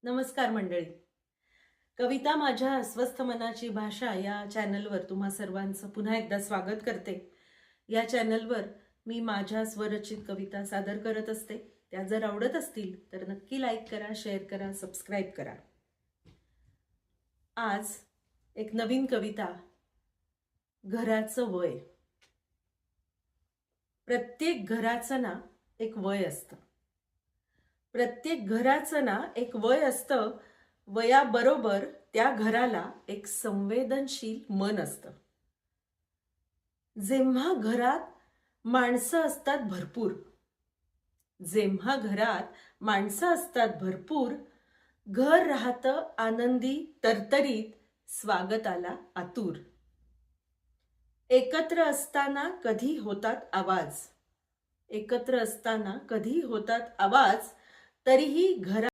नमस्कार मंडळी. कविता माझ्या अस्वस्थ मनाची भाषा या चॅनलवर तुम्हा सर्वांचं पुन्हा एकदा स्वागत करते. या चॅनलवर मी माझ्या स्वरचित कविता सादर करत असते. त्या जर आवडत असतील तर नक्की लाईक करा, शेअर करा, सबस्क्राईब करा. आज एक नवीन कविता, घराचं वय. प्रत्येक घराचं ना एक वय असतं. प्रत्येक घराचं ना एक वय असतं. वयाबरोबर त्या घराला एक संवेदनशील मन असतं. जेव्हा घरात माणसं असतात भरपूर, जेव्हा घरात माणसं असतात भरपूर, घर राहतं आनंदी तरतरीत, स्वागताला आतुर. एकत्र असताना कधी होतात आवाज, एकत्र असताना कधी होतात आवाज, तरीही घरात